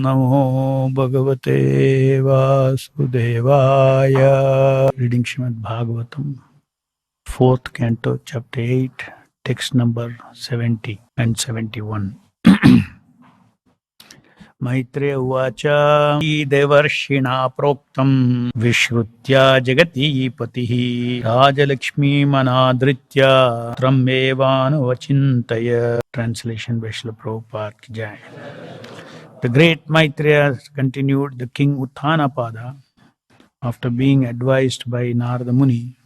Namo Bhagavate Vasudevaya. Reading Srimad-Bhagavatam, 4th Canto, Chapter 8, text number 70 and 71. Maitreya Uvacha Devarshina Proktam Vishrutya Jagati Patihi Rajalakshmi Manadritya Tramevanu Translation by Srila Prabhupada ki Jai. The great Maitreya, continued, the king Uttanapada, after being advised by Narada Muni,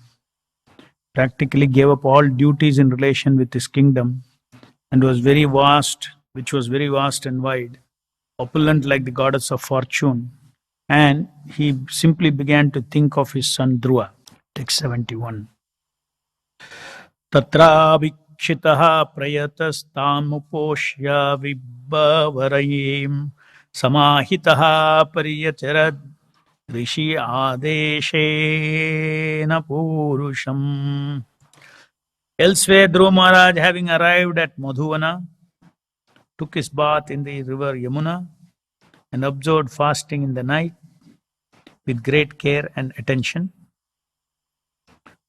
practically gave up all duties in relation with his kingdom and was very vast, which was very vast and wide, opulent like the goddess of fortune, and he simply began to think of his son Dhruva. Text 71. Tatra vikshitaha prayatastamuposhya vibhavarayim samahitaha pariyacharad rishi adeshena purusham. Elsewhere, Dhruva Maharaj, having arrived at Madhuvana, took his bath in the river Yamuna and observed fasting in the night with great care and attention.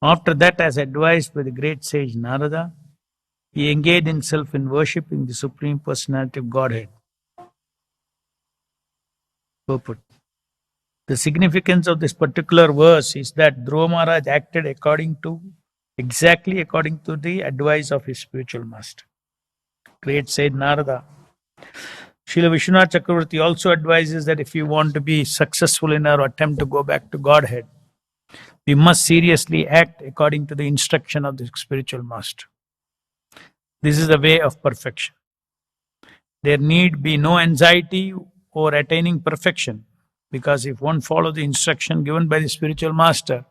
After that, as advised by the great sage Narada, he engaged himself in worshipping the Supreme Personality of Godhead. Purport. The significance of this particular verse is that Dhruva Maharaj acted exactly according to the advice of his spiritual master, great sage Narada. Srila Vishwanath Chakravarti also advises that if we want to be successful in our attempt to go back to Godhead, we must seriously act according to the instruction of the spiritual master. This is the way of perfection. There need be no anxiety over attaining perfection, because if one follows the instruction given by the spiritual master,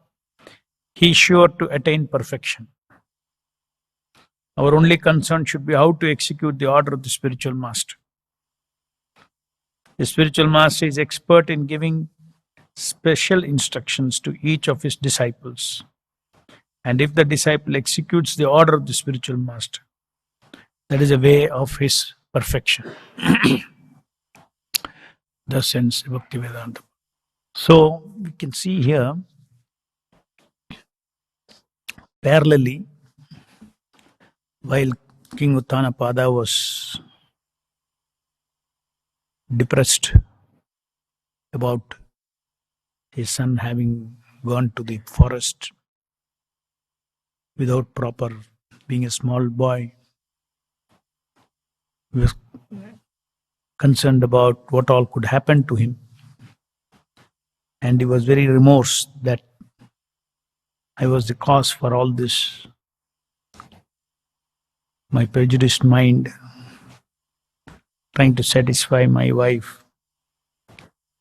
he is sure to attain perfection. Our only concern should be how to execute the order of the spiritual master. The spiritual master is expert in giving special instructions to each of his disciples. And if the disciple executes the order of the spiritual master, that is a way of his perfection. Thus ends Bhaktivedanta. So we can see here, parallelly, while King Uttanapada was depressed about his son having gone to the forest without proper, being a small boy, he was concerned about what all could happen to him. And he was very remorse that I was the cause for all this. My prejudiced mind, trying to satisfy my wife,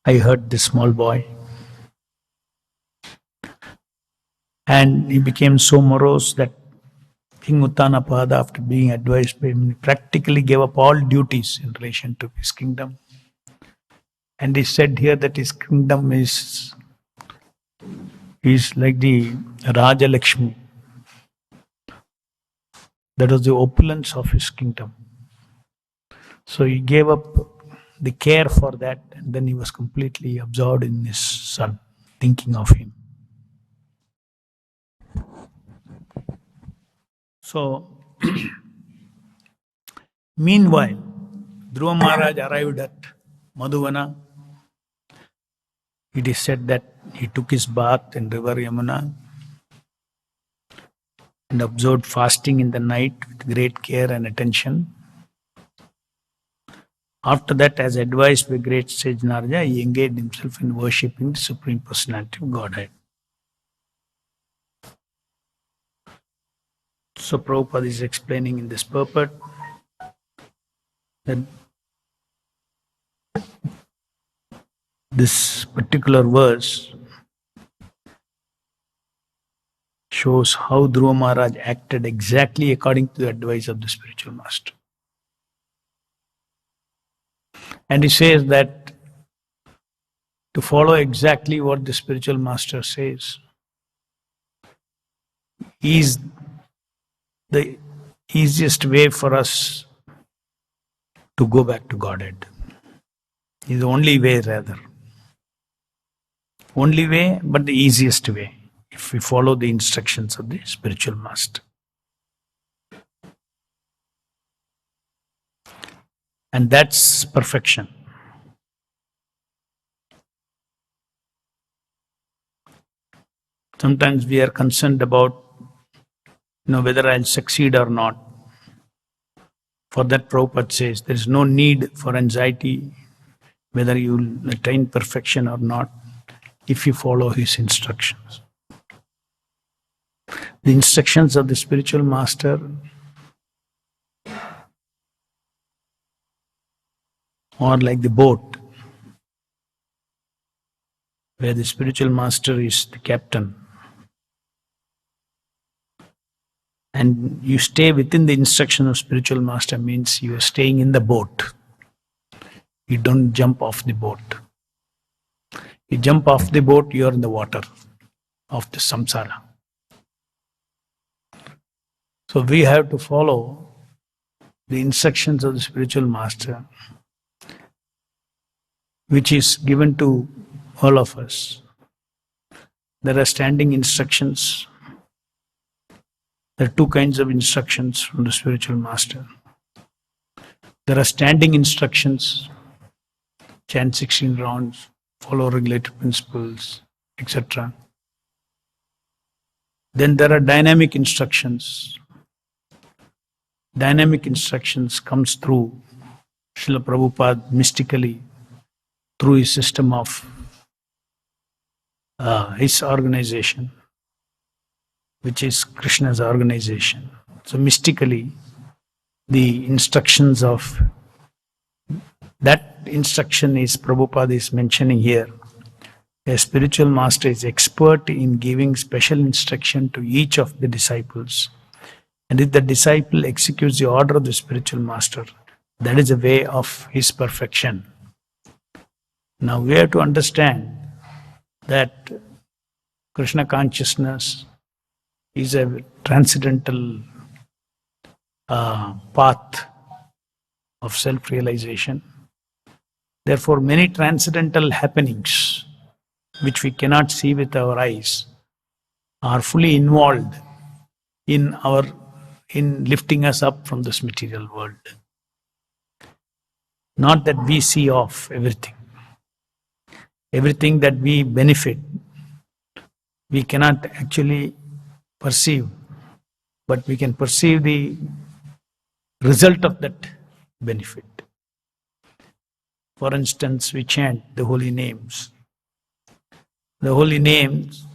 I hurt this small boy. And he became so morose that King Uttanapada, after being advised by him, practically gave up all duties in relation to his kingdom. And he said here that his kingdom is like the Raja Lakshmi. That was the opulence of his kingdom. So he gave up the care for that, and then he was completely absorbed in his son, thinking of him. So, meanwhile, Dhruva Maharaj arrived at Madhuvana. It is said that he took his bath in river Yamuna and observed fasting in the night with great care and attention. After that, as advised by great sage Narada, he engaged himself in worshipping the Supreme Personality of Godhead. So Prabhupada is explaining in this purport that this particular verse shows how Dhruva Maharaj acted exactly according to the advice of the spiritual master. And he says that to follow exactly what the spiritual master says is the easiest way for us to go back to Godhead. is the only way rather. Only way, but the easiest way, if we follow the instructions of the spiritual master. And that's perfection. Sometimes we are concerned about, whether I'll succeed or not. For that, Prabhupada says, there is no need for anxiety whether you will attain perfection or not if you follow his instructions. The instructions of the spiritual master are like the boat, where the spiritual master is the captain. And you stay within the instruction of spiritual master means you are staying in the boat. You don't jump off the boat. You jump off the boat, you are in the water of the samsara. So we have to follow the instructions of the spiritual master, which is given to all of us. There are standing instructions. There are two kinds of instructions from the spiritual master. There are standing instructions, chant 16 rounds, follow regulated principles, etc. Then there are dynamic instructions. Dynamic instructions comes through Srila Prabhupada mystically, through his system of his organization, which is Krishna's organization. So mystically, the instructions of that instruction is Prabhupada is mentioning here. A spiritual master is expert in giving special instruction to each of the disciples. And if the disciple executes the order of the spiritual master, that is the way of his perfection. Now we have to understand that Krishna consciousness is a transcendental path of self-realization. Therefore, many transcendental happenings, which we cannot see with our eyes, are fully involved in lifting us up from this material world. Not that we see off everything. Everything that we benefit, we cannot actually perceive, but we can perceive the result of that benefit. For instance, we chant the holy names. The holy names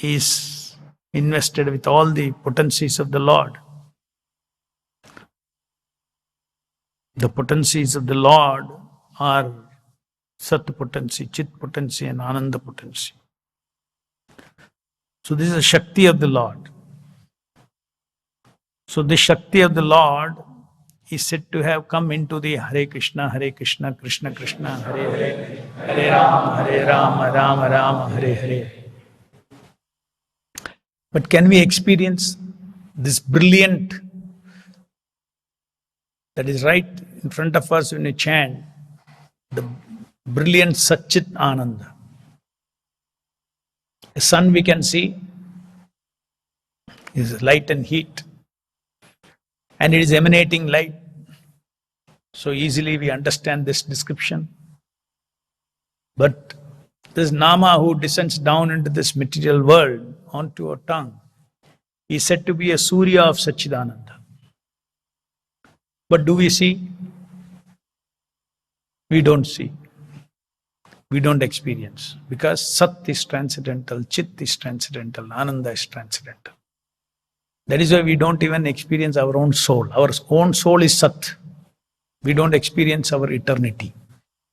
is invested with all the potencies of the Lord. The potencies of the Lord are Sat potency, Chit potency, and Ananda potency. So this is the Shakti of the Lord. So the Shakti of the Lord is said to have come into the Hare Krishna, Krishna Krishna, Hare Hare, Hare Rama, Rama Rama, Hare Hare. But can we experience this brilliant that is right in front of us when we chant, the brilliant Satchit Ananda? A sun we can see is light and heat, and it is emanating light. So easily we understand this description. But this Nama who descends down into this material world onto our tongue is said to be a Surya of Satchidananda. But do we see? We don't see. We don't experience. Because Sat is transcendental, Chit is transcendental, Ananda is transcendental. That is why we don't even experience our own soul. Our own soul is Sat. We don't experience our eternity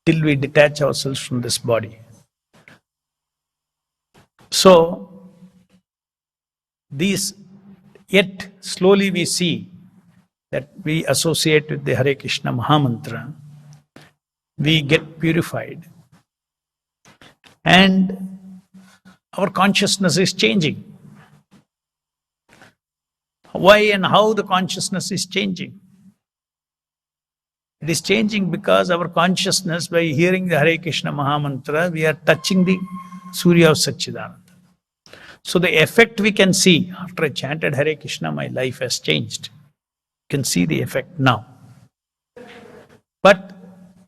till we detach ourselves from this body. So, yet slowly we see that we associate with the Hare Krishna Mahamantra, we get purified. And our consciousness is changing. Why and how the consciousness is changing? It is changing because our consciousness, by hearing the Hare Krishna Mahamantra, we are touching the Surya of Satchidananda. So the effect we can see, after I chanted Hare Krishna, my life has changed. You can see the effect now. But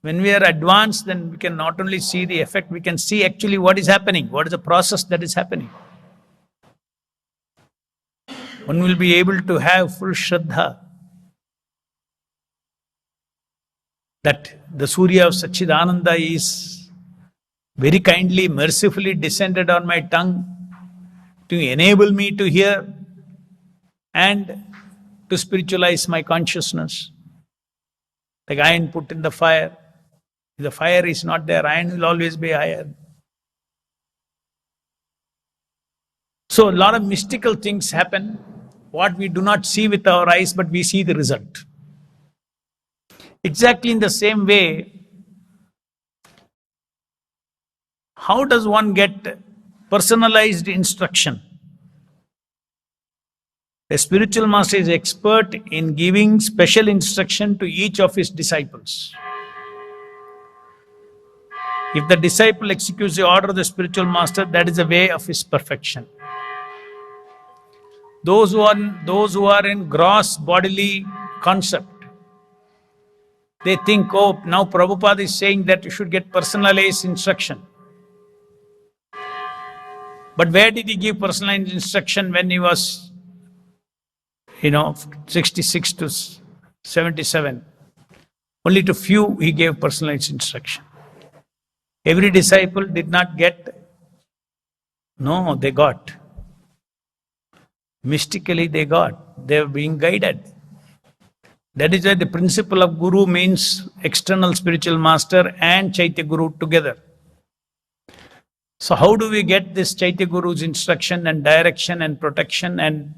when we are advanced, then we can not only see the effect, we can see actually what is happening, what is the process that is happening. One will be able to have full Shraddha that the Surya of Satchidananda is very kindly, mercifully descended on my tongue to enable me to hear and to spiritualize my consciousness. Like iron put in the fire. If the fire is not there, iron will always be iron. So a lot of mystical things happen, what we do not see with our eyes, but we see the result. Exactly in the same way, how does one get personalized instruction? A spiritual master is expert in giving special instruction to each of his disciples. If the disciple executes the order of the spiritual master, that is the way of his perfection. Those who are in gross bodily concept, they think, oh, now Prabhupada is saying that you should get personalized instruction. But where did he give personalized instruction when he was, 66 to 77? Only to few he gave personalized instruction. Every disciple did not get. No, they got. Mystically they got. They were being guided. That is why the principle of Guru means external spiritual master and Chaitya Guru together. So how do we get this Chaitya Guru's instruction and direction and protection and,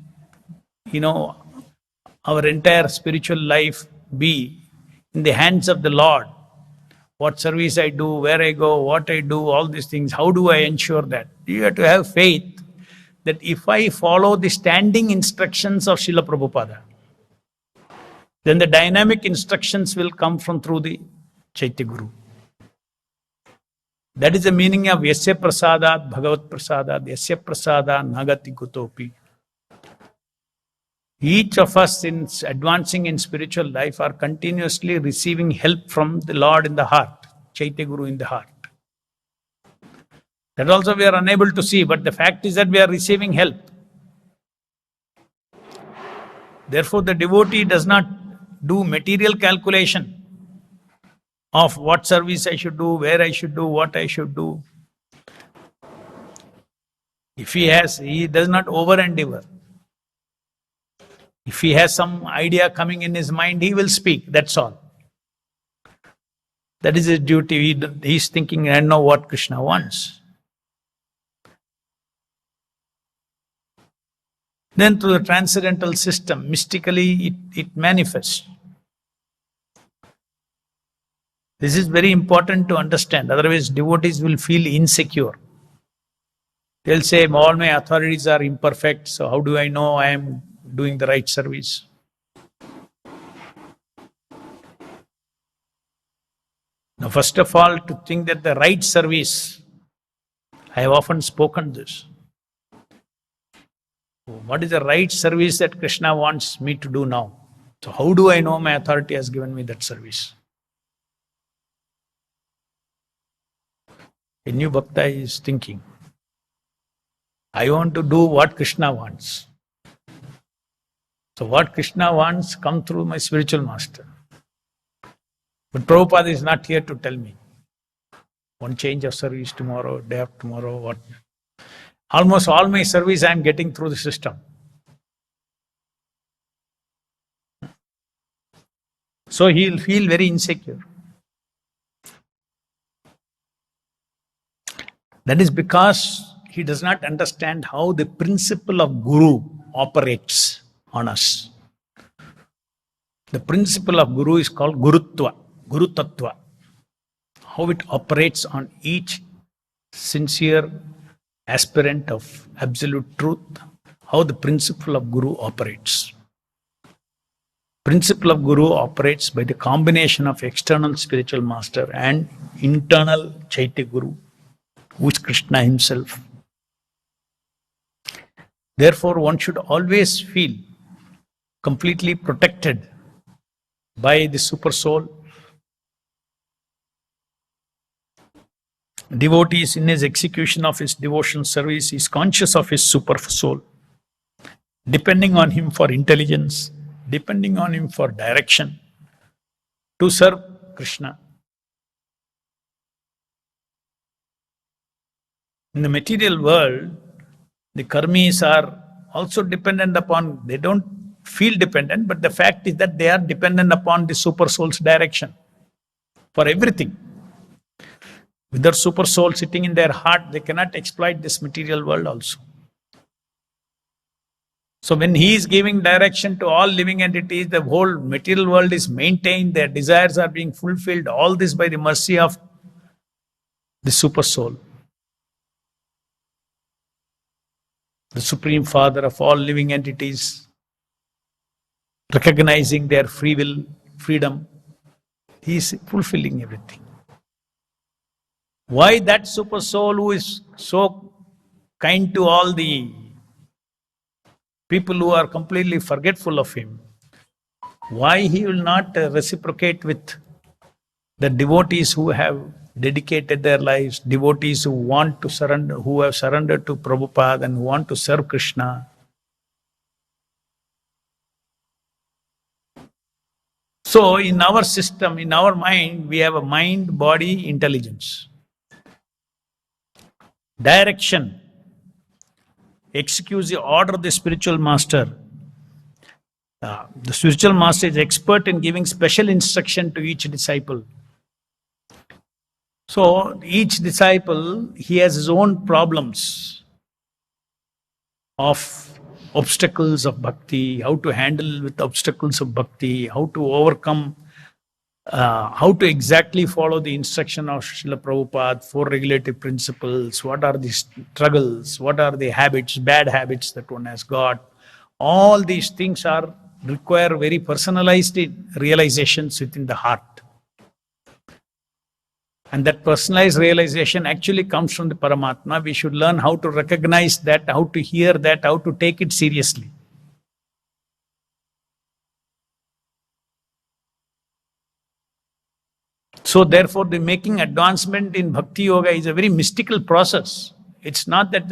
our entire spiritual life be in the hands of the Lord? What service I do, where I go, what I do, all these things, how do I ensure that? You have to have faith that if I follow the standing instructions of Srila Prabhupada, then the dynamic instructions will come from through the Chaitya Guru. That is the meaning of Yasya Prasadat Bhagavat Prasadat, Yasya Prasada Nagati Gutopi. Each of us in advancing in spiritual life are continuously receiving help from the Lord in the heart, Chaitya Guru in the heart. That also we are unable to see, but the fact is that we are receiving help. Therefore, the devotee does not do material calculation of what service I should do, where I should do, what I should do. If he does not over endeavor. If he has some idea coming in his mind, he will speak, that's all. That is his duty. He is thinking, I know what Krishna wants. Then through the transcendental system, mystically it manifests. This is very important to understand, otherwise devotees will feel insecure. They'll say, all my authorities are imperfect, so how do I know I am doing the right service? Now, first of all, to think that the right service, I have often spoken this. What is the right service that Krishna wants me to do now? So how do I know my authority has given me that service? A new bhakta is thinking, I want to do what Krishna wants. So what Krishna wants come through my spiritual master. But Prabhupada is not here to tell me. One change of service tomorrow, day after tomorrow, what? Almost all my service I am getting through the system. So he will feel very insecure. That is because he does not understand how the principle of Guru operates on us. The principle of Guru is called Gurutva, Guru Tattva. How it operates on each sincere aspirant of absolute truth, how the principle of Guru operates. Principle of Guru operates by the combination of external spiritual master and internal Chaitya Guru, who is Krishna himself. Therefore, one should always feel completely protected by the super soul. Devotees, in his execution of his devotion service, is conscious of his super soul, depending on him for intelligence, depending on him for direction, to serve Krishna. In the material world, the karmis are also dependent upon, they don't feel dependent, but the fact is that they are dependent upon the super soul's direction for everything. With their super soul sitting in their heart, they cannot exploit this material world also. So when he is giving direction to all living entities, the whole material world is maintained, their desires are being fulfilled, all this by the mercy of the super soul. The Supreme Father of all living entities, recognizing their free will, freedom, he is fulfilling everything. Why that super soul who is so kind to all the people who are completely forgetful of him, why he will not reciprocate with the devotees who have dedicated their lives, devotees who want to surrender, who have surrendered to Prabhupada and who want to serve Krishna? So in our system, in our mind, we have a mind, body, intelligence. Direction, execute the order of the spiritual master. The spiritual master is expert in giving special instruction to each disciple. So each disciple, he has his own problems of obstacles of bhakti, how to handle with obstacles of bhakti, how to overcome, how to exactly follow the instruction of Srila Prabhupada, 4 regulative principles, what are the struggles, what are the habits, bad habits that one has got. All these things require very personalized realizations within the heart. And that personalized realization actually comes from the Paramatma. We should learn how to recognize that, how to hear that, how to take it seriously. So therefore, the making advancement in Bhakti Yoga is a very mystical process. It's not that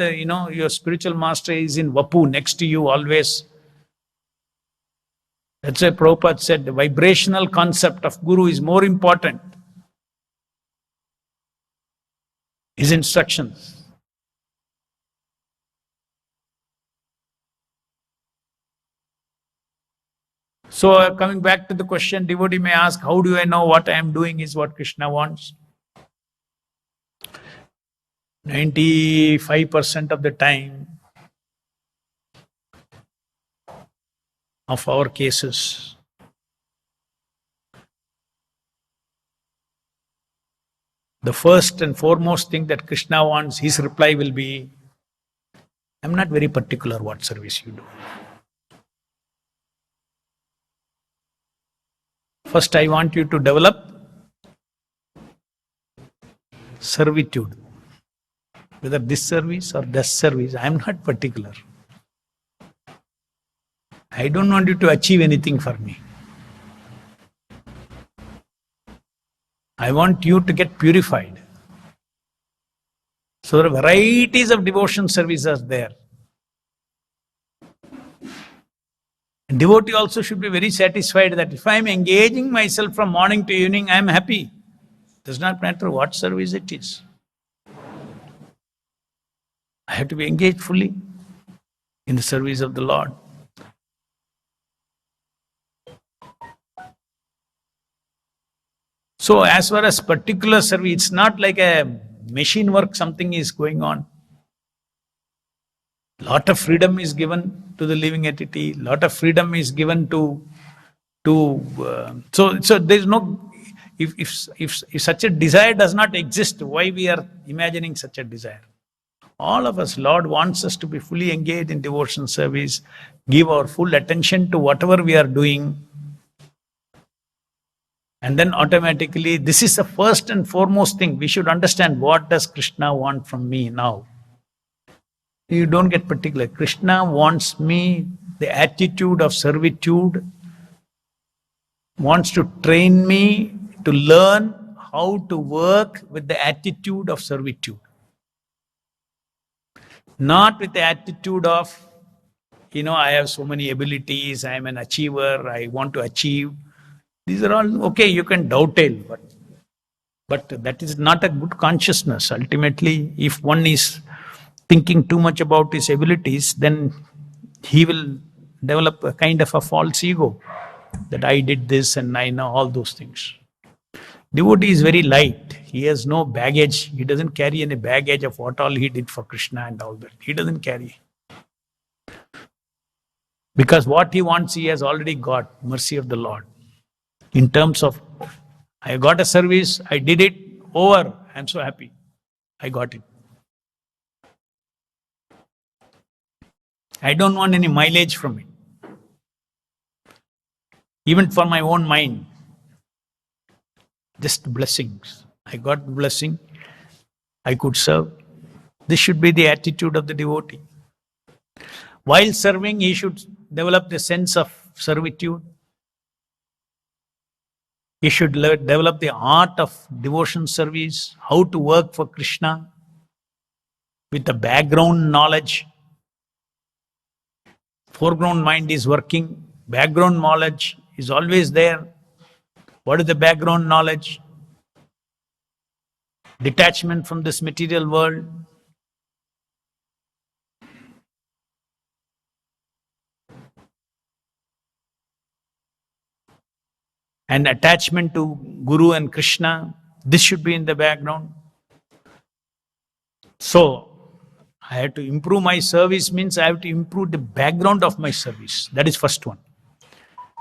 your spiritual master is in Vapu next to you always. That's why Prabhupada said the vibrational concept of Guru is more important. His instructions. So coming back to the question, devotee may ask, how do I know what I am doing is what Krishna wants? 95% of the time of our cases, the first and foremost thing that Krishna wants, his reply will be, I'm not very particular what service you do. First, I want you to develop servitude. Whether this service or that service, I am not particular. I don't want you to achieve anything for me. I want you to get purified. So there are varieties of devotion services are there. And devotee also should be very satisfied that if I am engaging myself from morning to evening, I am happy. Does not matter what service it is. I have to be engaged fully in the service of the Lord. So as far as particular service, it's not like a machine work, something is going on. Lot of freedom is given to the living entity, lot of freedom is given so there's no, if such a desire does not exist, why we are imagining such a desire? All of us, Lord wants us to be fully engaged in devotion service, give our full attention to whatever we are doing, And then automatically, this is the first and foremost thing. We should understand, what does Krishna want from me now? You don't get particular. Krishna wants me the attitude of servitude, wants to train me to learn how to work with the attitude of servitude. Not with the attitude of, I have so many abilities, I am an achiever, I want to achieve. These are all okay, you can dovetail, but that is not a good consciousness. Ultimately, if one is thinking too much about his abilities, then he will develop a kind of a false ego that I did this and I know all those things. Devotee is very light. He has no baggage. He doesn't carry any baggage of what all he did for Krishna and all that. He doesn't carry. Because what he wants, he has already got, mercy of the Lord. In terms of, I got a service, I did it, over, I'm so happy. I got it. I don't want any mileage from it. Even for my own mind. Just blessings. I got blessing. I could serve. This should be the attitude of the devotee. While serving, he should develop the sense of servitude. He should develop the art of devotion service, how to work for Krishna with the background knowledge. Foreground mind is working, background knowledge is always there. What is the background knowledge? Detachment from this material world. And attachment to Guru and Krishna. This should be in the background. So, I have to improve my service means I have to improve the background of my service. That is first one.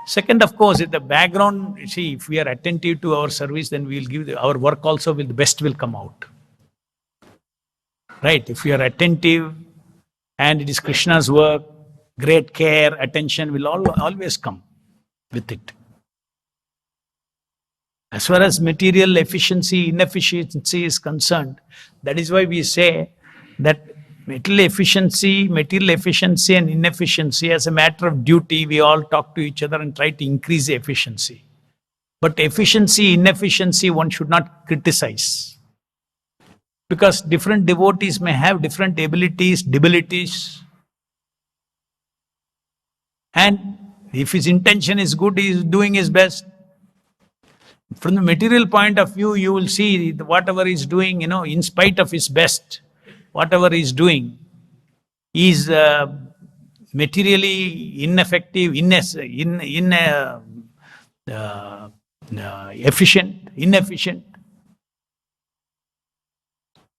Second, of course, if the background, if we are attentive to our service, then we will give our work also, the best will come out. Right? If we are attentive and it is Krishna's work, great care, attention will always come with it. As far as material efficiency, inefficiency is concerned, that is why we say that material efficiency and inefficiency, as a matter of duty, we all talk to each other and try to increase the efficiency. But efficiency, inefficiency, one should not criticize. Because different devotees may have different abilities, debilities. And if his intention is good, he is doing his best. From the material point of view, you will see whatever he is doing, in spite of his best, whatever he is doing is materially ineffective, inefficient.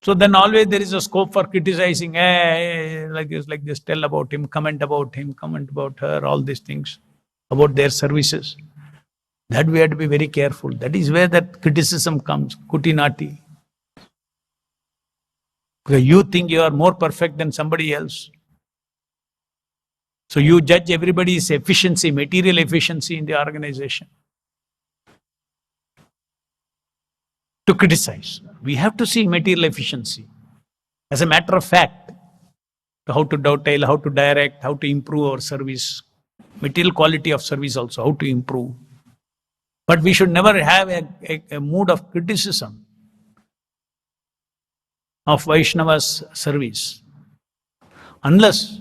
So then always there is a scope for criticizing, like this, tell about him, comment about her, all these things, about their services. That we have to be very careful. That is where that criticism comes, kutinati. Because you think you are more perfect than somebody else. So you judge everybody's efficiency, material efficiency in the organization. To criticize. We have to see material efficiency. As a matter of fact, how to dovetail, how to direct, how to improve our service. Material quality of service also, how to improve. But we should never have a mood of criticism of Vaishnava's service. Unless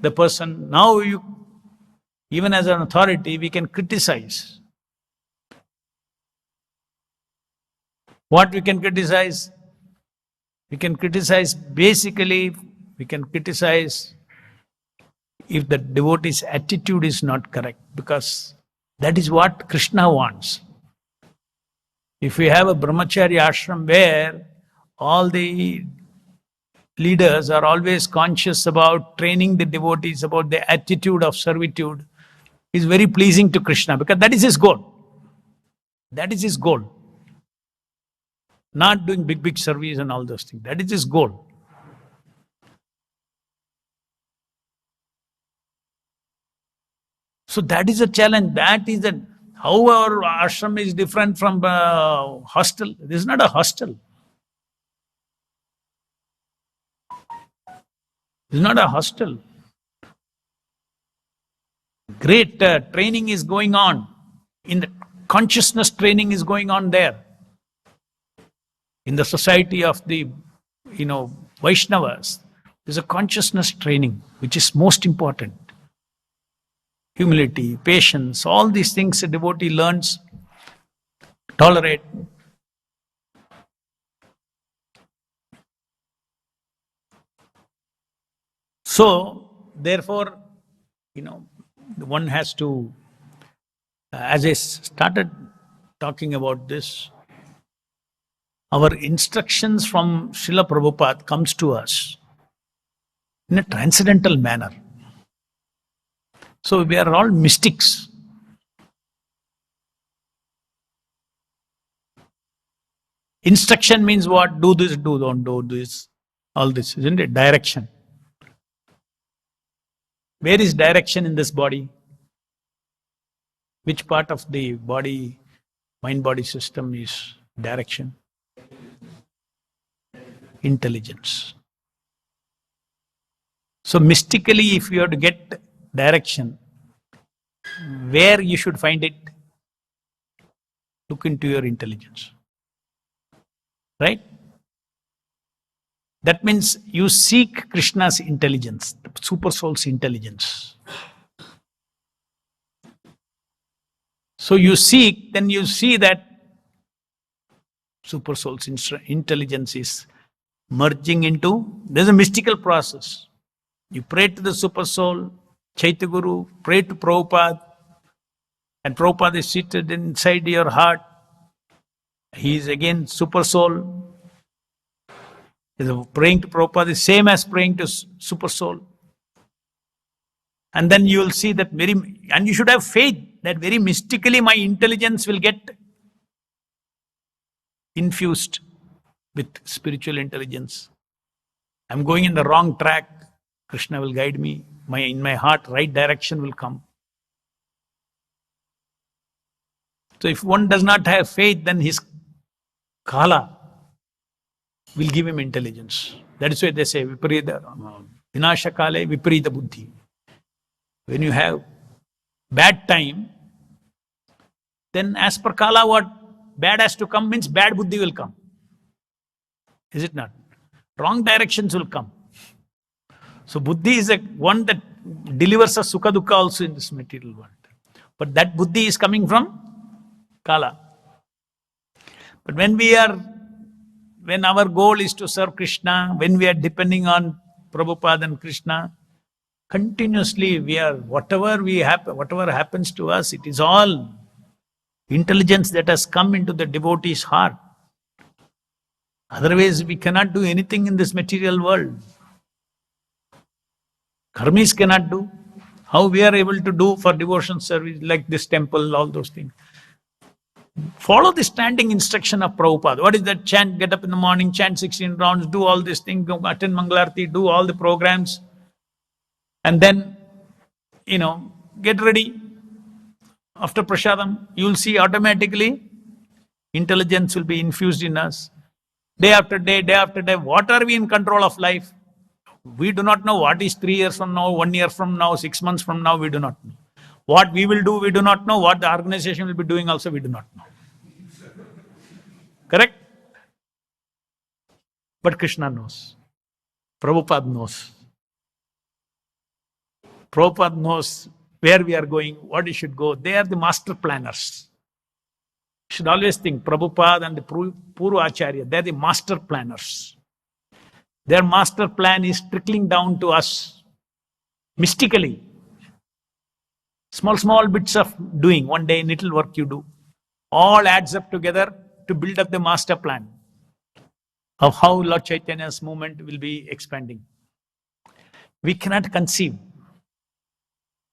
the person, now even as an authority, we can criticize. What we can criticize? We can criticize if the devotee's attitude is not correct, because that is what Krishna wants. If we have a brahmacharya ashram where all the leaders are always conscious about training the devotees, about the attitude of servitude, is very pleasing to Krishna, because that is his goal. That is his goal. Not doing big service and all those things. That is his goal. So that is a challenge. How our ashram is different from hostel? This is not a hostel. This is not a hostel. Great training is going on. In the consciousness training is going on there. In the society of the, Vaishnavas, there's a consciousness training, which is most important. Humility, patience, all these things a devotee learns, tolerate. So, therefore, one has to, as I started talking about this, our instructions from Srila Prabhupada comes to us in a transcendental manner. So we are all mystics. Instruction means what? Do this, don't do this. All this, isn't it? Direction. Where is direction in this body? Which part of the body, mind-body system is direction? Intelligence. So mystically, if you have to get direction, where you should find it? Look into your intelligence. Right? That means you seek Krishna's intelligence, the super soul's intelligence. So you seek, then you see that super soul's intelligence is merging into, there's a mystical process. You pray to the super soul, Chaitya Guru, pray to Prabhupada, and Prabhupada is seated inside your heart. He is again super soul. Praying to Prabhupada is same as praying to super soul. And then you will see that and you should have faith that very mystically my intelligence will get infused with spiritual intelligence. I'm going in the wrong track. Krishna will guide me. In my heart, right direction will come. So if one does not have faith, then his kala will give him intelligence. That is why they say, vinasha kale viparita buddhi. When you have bad time, then as per kala, what bad has to come means bad buddhi will come. Is it not? Wrong directions will come. So buddhi is one that delivers us sukha dukkha also in this material world. But that buddhi is coming from kala. But when our goal is to serve Krishna, when we are depending on Prabhupada and Krishna, continuously whatever happens to us, it is all intelligence that has come into the devotee's heart. Otherwise, we cannot do anything in this material world. Karmis cannot do. How we are able to do for devotion service, like this temple, all those things. Follow the standing instruction of Prabhupada. What is that? Chant, get up in the morning, chant 16 rounds, do all these things, go attend Mangalarti, do all the programs. And then, get ready. After Prasadam, you will see automatically intelligence will be infused in us. Day after day, what are we in control of life? We do not know what is 3 years from now, 1 year from now, 6 months from now, we do not know. What we will do, we do not know. What the organization will be doing also, we do not know. Correct? But Krishna knows. Prabhupada knows. Prabhupada knows where we are going, what we should go. They are the master planners. You should always think, Prabhupada and the Purva Acharya, they are the master planners. Their master plan is trickling down to us mystically. Small bits of doing, one day little work you do, all adds up together to build up the master plan of how Lord Chaitanya's movement will be expanding. We cannot conceive.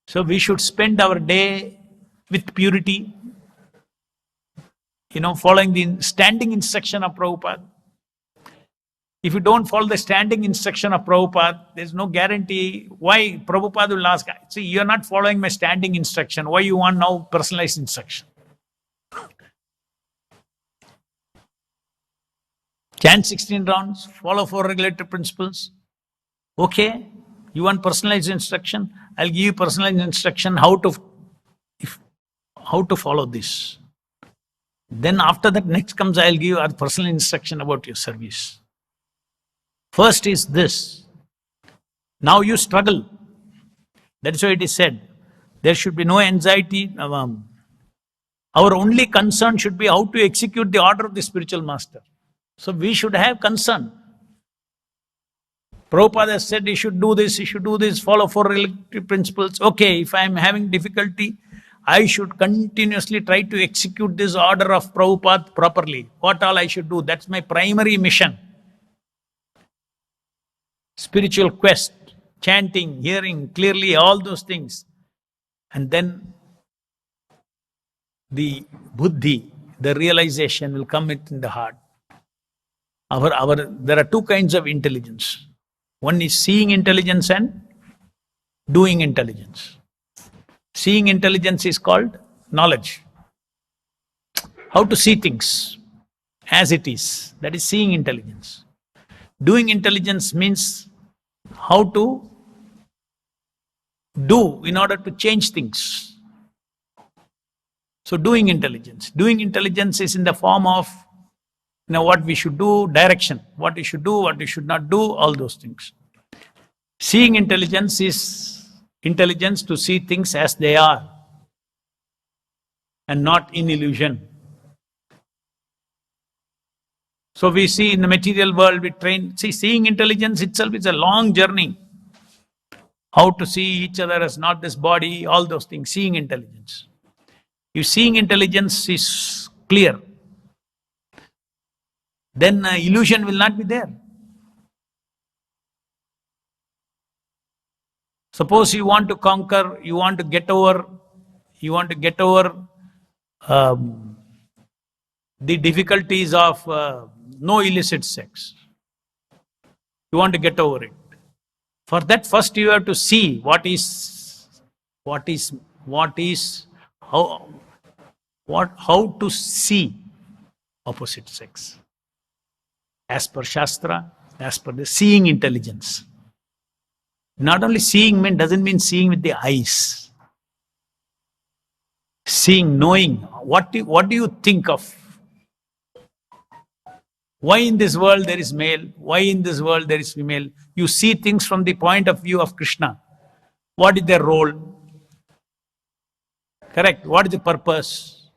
So we should spend our day with purity, following the standing instruction of Prabhupada. If you don't follow the standing instruction of Prabhupada, there's no guarantee. Why? Prabhupada will ask, see, you're not following my standing instruction. Why you want now personalized instruction? chant 16 rounds, follow 4 regulatory principles. Okay, you want personalized instruction? I'll give you personalized instruction how to follow this. Then after that, next comes I'll give you a personal instruction about your service. First is this. Now you struggle. That is why it is said, there should be no anxiety. Our only concern should be how to execute the order of the spiritual master. So we should have concern. Prabhupada said he should do this, follow 4 regulatory principles. Okay, if I am having difficulty, I should continuously try to execute this order of Prabhupada properly. What all I should do? That's my primary mission. Spiritual quest, chanting, hearing clearly, all those things. And then the buddhi, the realization will come in the heart. There are 2 kinds of intelligence. One is seeing intelligence and doing intelligence. Seeing intelligence is called knowledge. How to see things as it is. That is seeing intelligence. Doing intelligence means how to do in order to change things. So doing intelligence. Doing intelligence is in the form of what we should do, direction. What we should do, what we should not do, all those things. Seeing intelligence is intelligence to see things as they are and not in illusion. So we see in the material world, we train, seeing intelligence itself is a long journey. How to see each other as not this body, all those things, seeing intelligence. If seeing intelligence is clear, then illusion will not be there. Suppose you want to conquer, you want to get over the difficulties of no illicit sex. You want to get over it. For that, first you have to see how to see opposite sex. As per Shastra, as per the seeing intelligence. Not only seeing doesn't mean seeing with the eyes. Seeing, knowing, what do you think of? Why in this world there is male? Why in this world there is female? You see things from the point of view of Krishna. What is their role? Correct. What is the purpose?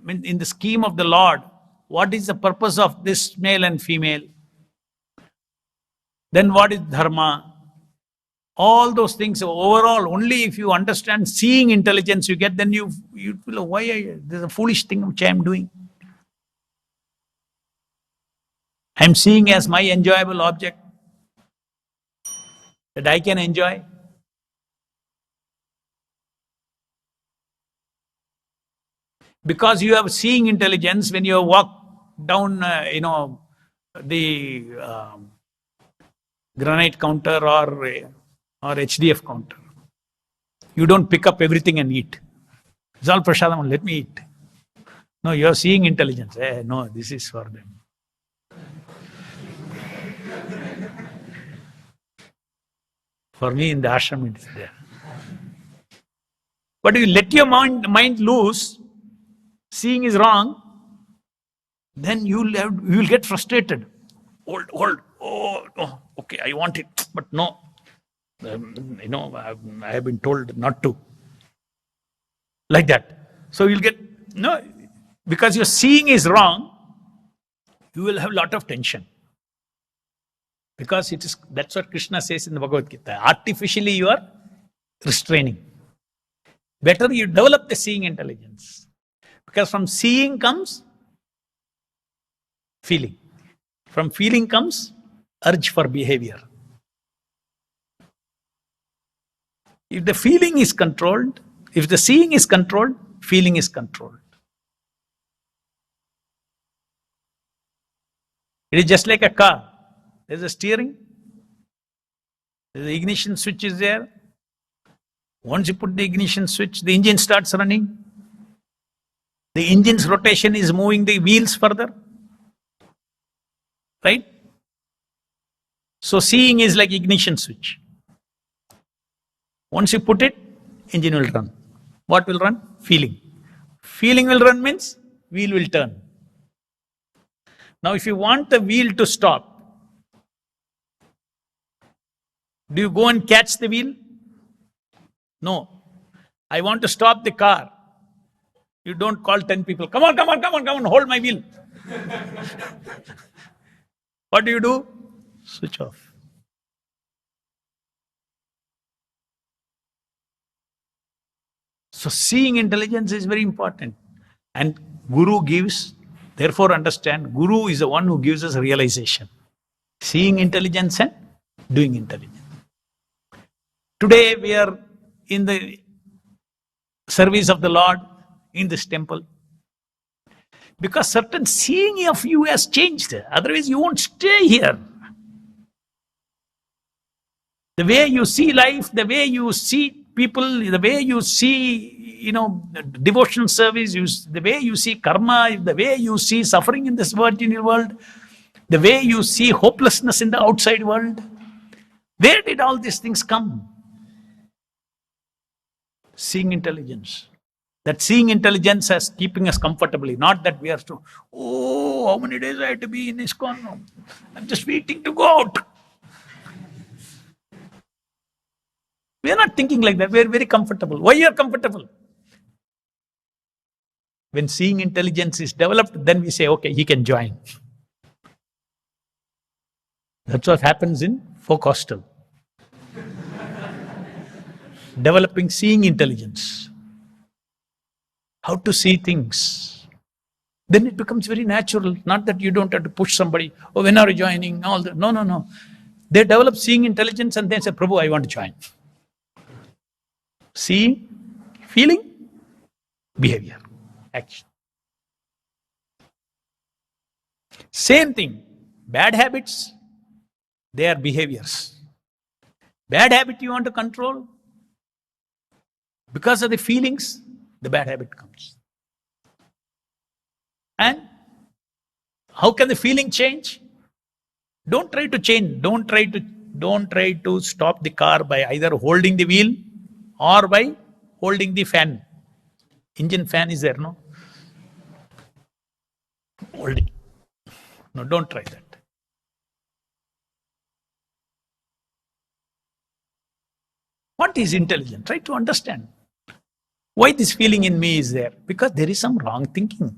In the scheme of the Lord, what is the purpose of this male and female? Then what is dharma? All those things overall, only if you understand seeing intelligence you get, then you feel, there's a foolish thing which I am doing. I am seeing as my enjoyable object that I can enjoy. Because you have seeing intelligence, when you walk down, the granite counter or HDF counter, you don't pick up everything and eat. It's all prasadam, let me eat. No, you are seeing intelligence. No, this is for them. For me in the ashram it is there. But if you let your mind loose, seeing is wrong, then you will get frustrated. Hold. Oh, okay, I want it, but no. I have been told not to. Like that. So you'll get, because your seeing is wrong, you will have a lot of tension. Because that's what Krishna says in the Bhagavad Gita. Artificially you are restraining. Better you develop the seeing intelligence. Because from seeing comes feeling. From feeling comes urge for behavior. If the feeling is controlled, if the seeing is controlled, feeling is controlled. It is just like a car. There's a steering. The ignition switch is there. Once you put the ignition switch, the engine starts running. The engine's rotation is moving the wheels further. Right? So seeing is like ignition switch. Once you put it, engine will run. What will run? Feeling. Feeling will run means wheel will turn. Now if you want the wheel to stop, do you go and catch the wheel? No. I want to stop the car. You don't call 10 people, come on, hold my wheel. What do? Switch off. So seeing intelligence is very important. And Guru gives, therefore understand, Guru is the one who gives us realization. Seeing intelligence and doing intelligence. Today we are in the service of the Lord in this temple. Because certain seeing of you has changed. Otherwise you won't stay here. The way you see life, the way you see people, the way you see, devotional service, the way you see karma, the way you see suffering in this virginal world, the way you see hopelessness in the outside world. Where did all these things come? Seeing intelligence. That seeing intelligence is keeping us comfortably, not that we are to, how many days I have to be in ISKCON? I'm just waiting to go out. We are not thinking like that. We are very comfortable. Why you are comfortable? When seeing intelligence is developed, then we say, okay, he can join. That's what happens in folk hostel. Developing seeing intelligence. How to see things. Then it becomes very natural. Not that you don't have to push somebody, when are you joining? All that. No. They develop seeing intelligence and then say, Prabhu, I want to join. Seeing, feeling, behavior, action. Same thing. Bad habits, they are behaviors. Bad habit you want to control. Because of the feelings, the bad habit comes. And how can the feeling change? Don't try to change. Don't try to stop the car by either holding the wheel or by holding the fan. Engine fan is there, no? Hold it. No, don't try that. What is intelligence? Try to understand. Why this feeling in me is there? Because there is some wrong thinking.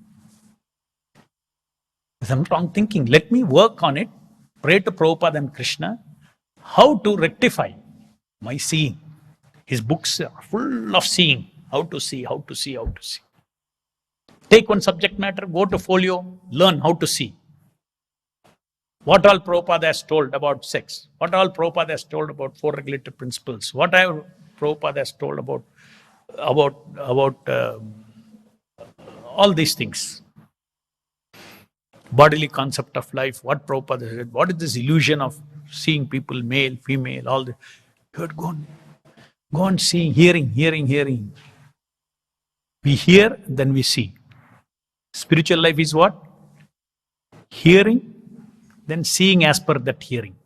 Some wrong thinking. Let me work on it. Pray to Prabhupada and Krishna. How to rectify my seeing. His books are full of seeing. How to see. Take one subject matter, go to folio, learn how to see. What all Prabhupada has told about sex. What all Prabhupada has told about four regulative principles. What all Prabhupada has told about all these things. Bodily concept of life, what Prabhupada said, what is this illusion of seeing people, male, female, all the... You had go on seeing, hearing. We hear, then we see. Spiritual life is what? Hearing, then seeing as per that hearing.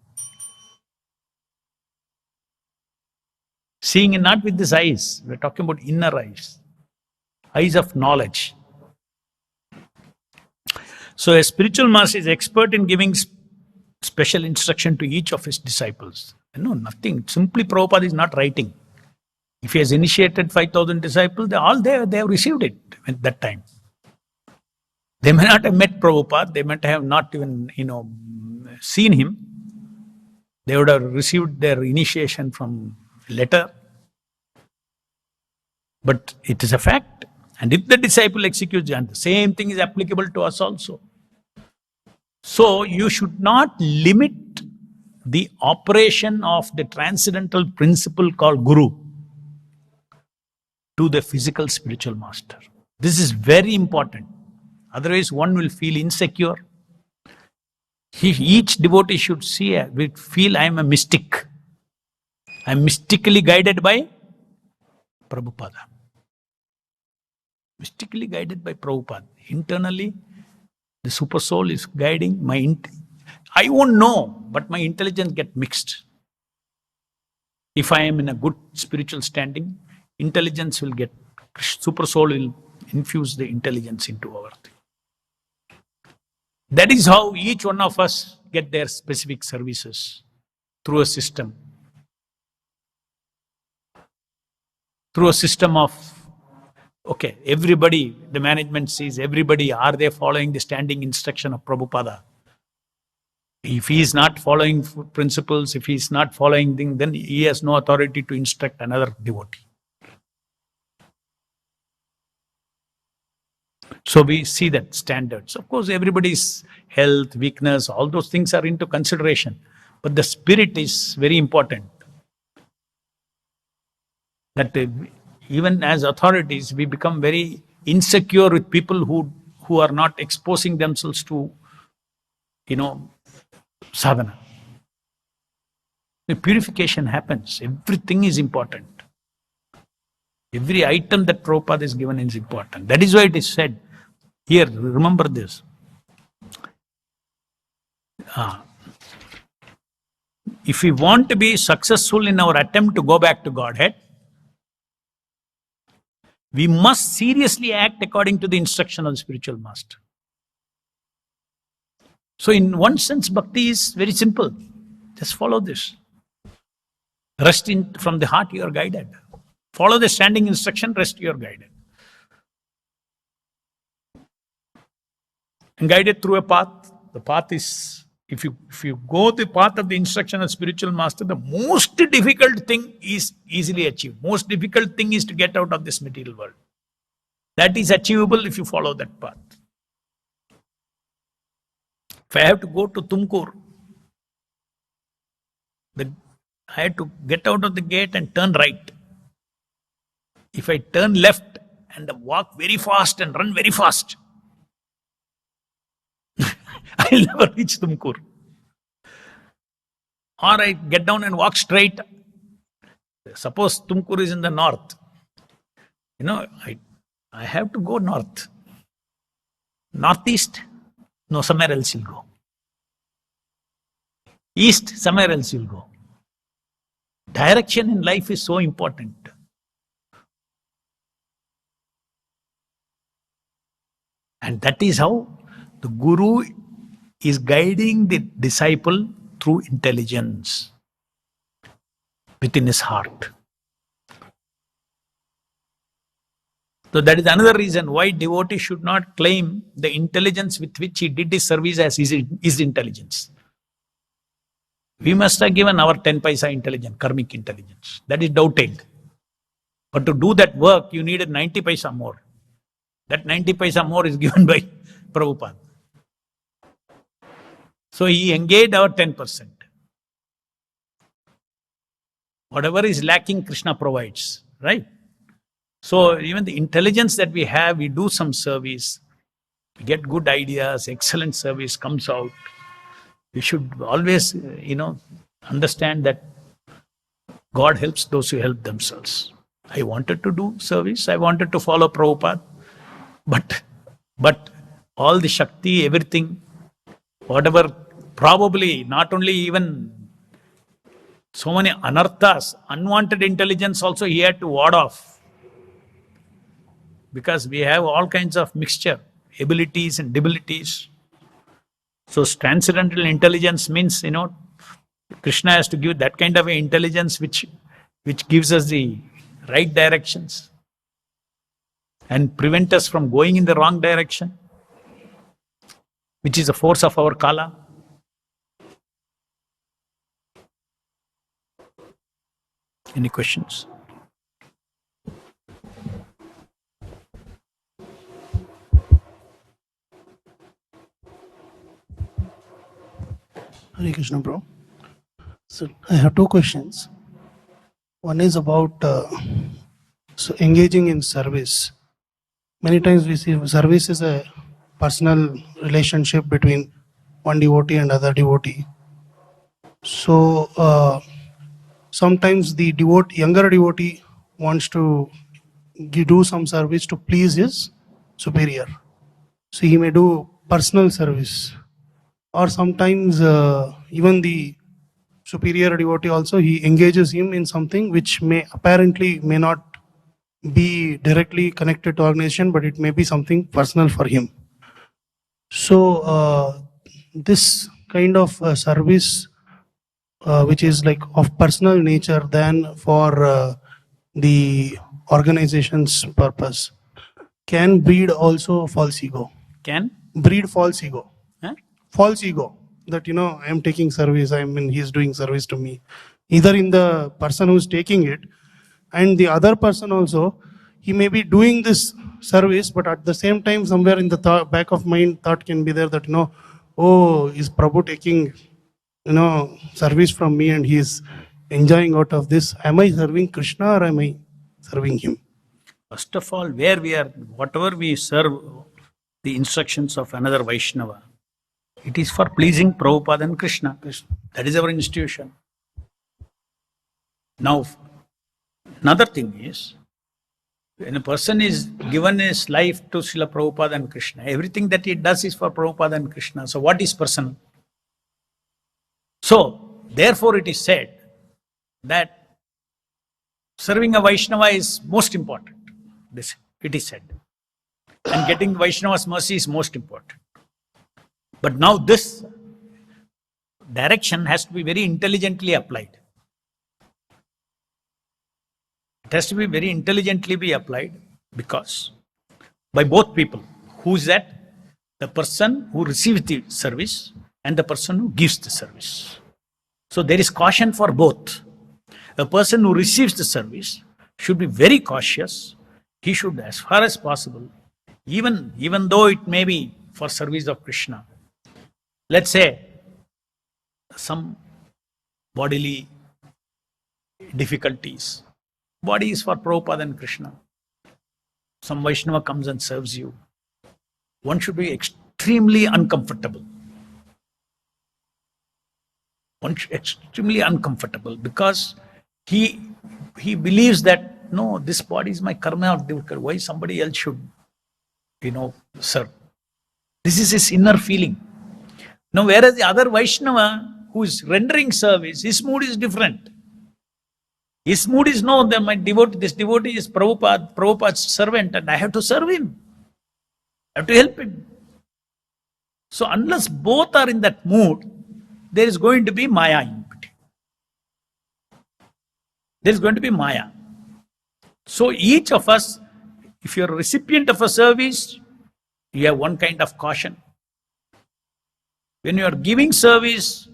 Seeing not with these eyes, we're talking about inner eyes. Eyes of knowledge. So a spiritual master is expert in giving special instruction to each of his disciples. No, nothing. Simply Prabhupada is not writing. If he has initiated 5,000 disciples, they have received it at that time. They may not have met Prabhupada, they might have not even, seen him. They would have received their initiation from letter. But it is a fact. And if the disciple executes, and the same thing is applicable to us also. So you should not limit the operation of the transcendental principle called Guru to the physical spiritual master. This is very important. Otherwise one will feel insecure. Each devotee should feel I am a mystic. I am mystically guided by Prabhupada. mystically guided by Prabhupada. Internally, the super soul is guiding my I won't know, but my intelligence get mixed. If I am in a good spiritual standing, intelligence will get, super soul will infuse the intelligence into our thing. That is how each one of us get their specific services through a system. Through a system of, okay, everybody, the management sees everybody, are they following the standing instruction of Prabhupada? If he is not following principles, if he is not following things, then he has no authority to instruct another devotee. So we see that standards. Of course, everybody's health, weakness, all those things are into consideration. But the spirit is very important. That even as authorities, we become very insecure with people who are not exposing themselves to, sadhana. The purification happens. Everything is important. Every item that Prabhupada is given is important. That is why it is said, here, remember this. If we want to be successful in our attempt to go back to Godhead, we must seriously act according to the instruction of the spiritual master. So in one sense, bhakti is very simple. Just follow this. Rest from the heart, you are guided. Follow the standing instruction, rest you are guided. And guided through a path. The path is, if you go the path of the instruction of spiritual master, the most difficult thing is easily achieved. Most difficult thing is to get out of this material world. That is achievable if you follow that path. If I have to go to Tumkur, I have to get out of the gate and turn right. If I turn left and walk very fast and run very fast, I'll never reach Tumkur. Or I get down and walk straight. Suppose Tumkur is in the north. I have to go north. Northeast, no, somewhere else you'll go. East, somewhere else you'll go. Direction in life is so important. And that is how the Guru is guiding the disciple through intelligence within his heart. So that is another reason why devotee should not claim the intelligence with which he did his service as his intelligence. We must have given our 10 paisa intelligence, karmic intelligence. That is doubted. But to do that work, you needed 90 paisa more. That 90 paisa more is given by Prabhupada. So he engaged our 10%. Whatever is lacking, Krishna provides, right? So even the intelligence that we have, we do some service, we get good ideas, excellent service comes out. We should always, understand that God helps those who help themselves. I wanted to do service, I wanted to follow Prabhupada, but all the Shakti, everything, whatever, probably not only even so many anarthas, unwanted intelligence also he had to ward off. Because we have all kinds of mixture, abilities and debilities. So transcendental intelligence means, Krishna has to give that kind of intelligence which gives us the right directions and prevent us from going in the wrong direction, which is the force of our Kala. Any questions? Hare Krishna, bro. So I have two questions. One is about engaging in service. Many times we see service is a personal relationship between one devotee and other devotee. So sometimes the younger devotee wants to do some service to please his superior. So he may do personal service, or sometimes even the superior devotee also, he engages him in something which may apparently may not be directly connected to organization, but it may be something personal for him. So this kind of service, which is like of personal nature than for the organization's purpose, can breed also false ego. Can? Breed false ego. Huh? False ego. That, I am taking service, he's doing service to me. Either in the person who's taking it, and the other person also, he may be doing this service, but at the same time, somewhere in the back of mind, thought can be there that, oh, is Prabhu taking, service from me and he is enjoying out of this? Am I serving Krishna or am I serving him? First of all, whatever we serve the instructions of another Vaishnava, it is for pleasing Prabhupada and Krishna. That is our institution. Now, another thing is, when a person is given his life to Srila Prabhupada and Krishna, everything that he does is for Prabhupada and Krishna. So what is personal? So, therefore it is said that serving a Vaishnava is most important. It is said. And getting Vaishnava's mercy is most important. But now this direction has to be very intelligently applied. It has to be very intelligently be applied, because by both people. Who is that? The person who receives the service and the person who gives the service. So there is caution for both. A person who receives the service should be very cautious. He should, as far as possible, even though it may be for service of Krishna, let's say some bodily difficulties. Body is for Prabhupada and Krishna. Some Vaishnava comes and serves you. One should be extremely uncomfortable. Extremely uncomfortable, because he believes that, no, this body is my karma of difficult. Why somebody else should, serve? This is his inner feeling. Now, whereas the other Vaishnava who is rendering service, his mood is different. His mood is, no, that this devotee is Prabhupada's servant, and I have to serve him. I have to help him. So unless both are in that mood, there is going to be Maya in between. There is going to be Maya. So each of us, if you are a recipient of a service, you have one kind of caution. When you are giving service,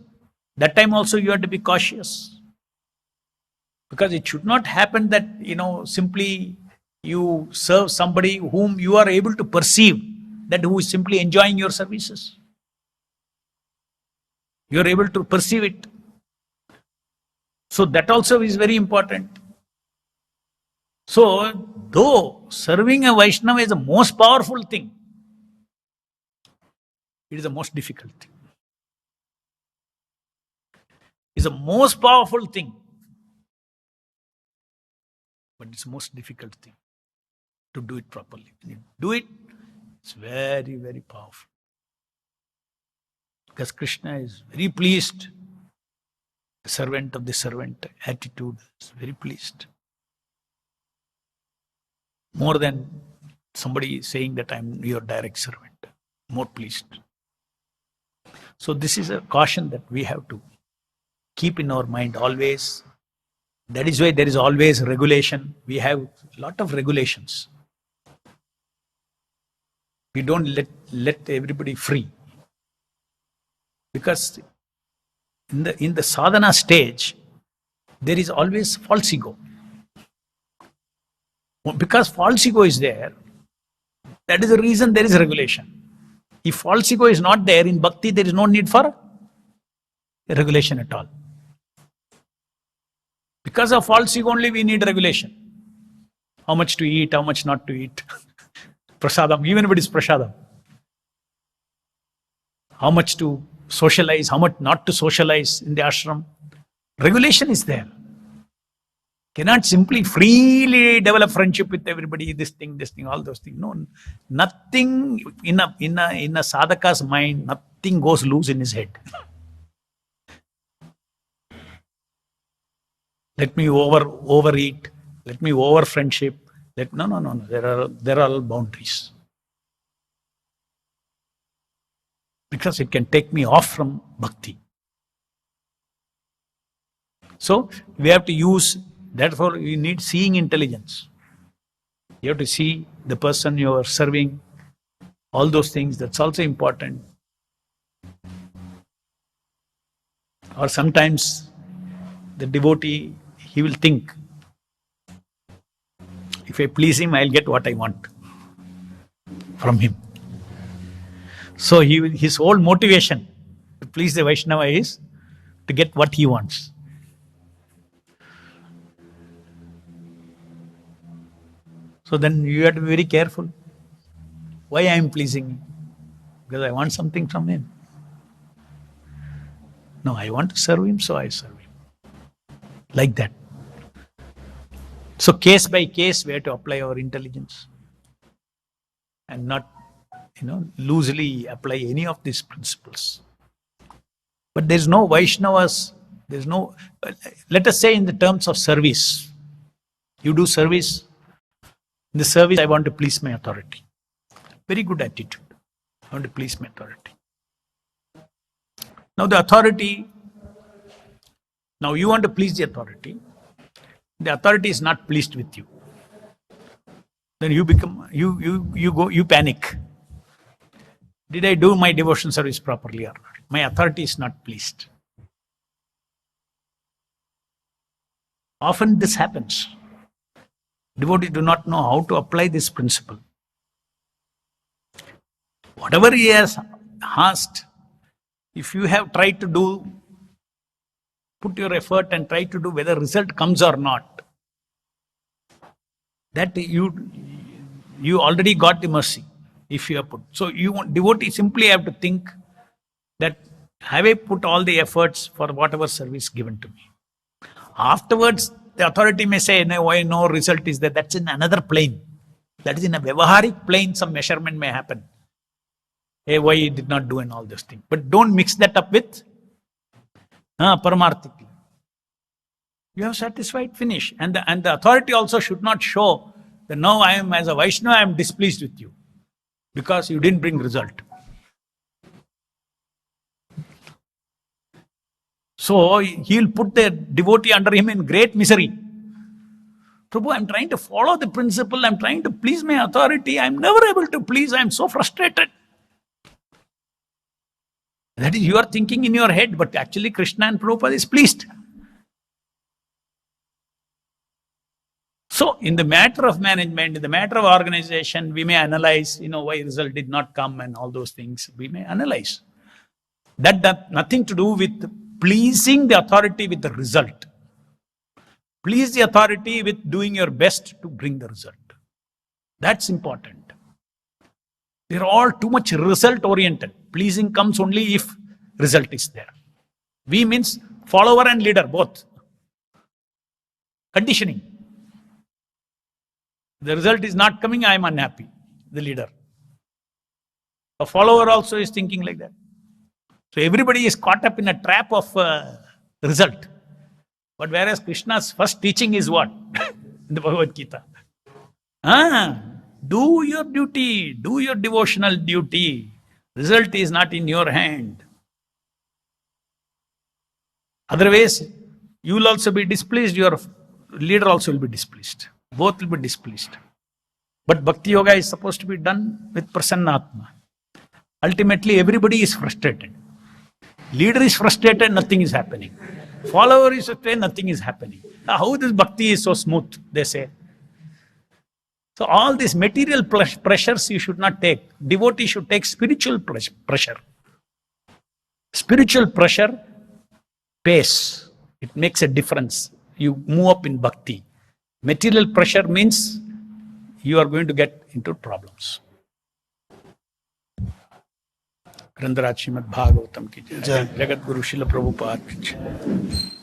that time also you have to be cautious. Because it should not happen that, simply you serve somebody whom you are able to perceive, that who is simply enjoying your services. You are able to perceive it. So that also is very important. So, though serving a Vaishnava is the most powerful thing, it is the most difficult thing. It is the most powerful thing, but it's the most difficult thing to do it properly. When you do it, it's very, very powerful. Because Krishna is very pleased. The servant of the servant attitude is very pleased. More than somebody saying that I'm your direct servant. More pleased. So this is a caution that we have to keep in our mind always. That is why there is always regulation. We have a lot of regulations. We don't let everybody free. Because in the sadhana stage, there is always false ego. Because false ego is there, that is the reason there is regulation. If false ego is not there, in bhakti there is no need for regulation at all. Because of false ego only we need regulation. How much to eat, how much not to eat. Prasadam, even if it is prasadam. How much to socialize, how much not to socialize in the ashram. Regulation is there. Cannot simply freely develop friendship with everybody, this thing, all those things. No, nothing in a sadhaka's mind, nothing goes loose in his head. Let me overeat, let me over friendship. No. There are all boundaries. Because it can take me off from bhakti. So we have to use, therefore we need seeing intelligence. You have to see the person you are serving, all those things, that's also important. Or sometimes the devotee, he will think, if I please him, I'll get what I want from him. So his whole motivation to please the Vaishnava is to get what he wants. So then you have to be very careful. Why I am pleasing him? Because I want something from him. No, I want to serve him, so I serve him. Like that. So case by case, we have to apply our intelligence and not, loosely apply any of these principles. But there's no Vaishnavas, let us say in the terms of service. You do service. In the service, I want to please my authority. Very good attitude. I want to please my authority. Now the authority, now you want to please the authority. The authority is not pleased with you. Then you panic. Did I do my devotion service properly or not? My authority is not pleased. Often this happens. Devotees do not know how to apply this principle. Whatever he has asked, if you have tried to put your effort and try to do whether result comes or not, that you already got the mercy if you have put. So devotee simply have to think that have I put all the efforts for whatever service given to me. Afterwards, the authority may say, no, why no result is there. That's in another plane. That is in a Vyavaharic plane, some measurement may happen. Hey, why he did not do and all those things. But don't mix that up with Paramarthically. You have satisfied, finish. And the authority also should not show that now I am, as a Vaishnava, I am displeased with you because you didn't bring result. So he'll put the devotee under him in great misery. Prabhu, I'm trying to follow the principle, I'm trying to please my authority, I'm never able to please, I'm so frustrated. That is, you are thinking in your head, but actually Krishna and Prabhupada is pleased. So, in the matter of management, in the matter of organization, we may analyze, why result did not come and all those things. We may analyze. That nothing to do with pleasing the authority with the result. Please the authority with doing your best to bring the result. That's important. They're all too much result oriented. Pleasing comes only if result is there. We means follower and leader, both. Conditioning. The result is not coming, I am unhappy, the leader. A follower also is thinking like that. So everybody is caught up in a trap of result. But whereas Krishna's first teaching is what? In the Bhagavad Gita. Do your duty, do your devotional duty. Result is not in your hand. Otherwise, you will also be displeased, your leader also will be displeased. Both will be displeased. But Bhakti Yoga is supposed to be done with Prasannatma. Ultimately, everybody is frustrated. Leader is frustrated, nothing is happening. Follower is frustrated, nothing is happening. How this Bhakti is so smooth, they say. So all these material pressures you should not take. Devotee should take spiritual pressure. Spiritual pressure pays. It makes a difference. You move up in Bhakti. Material pressure means you are going to get into problems. Grantaraj Srimad-Bhagavatam ki jai. Jagat Guru Srila Prabhupada ki jai.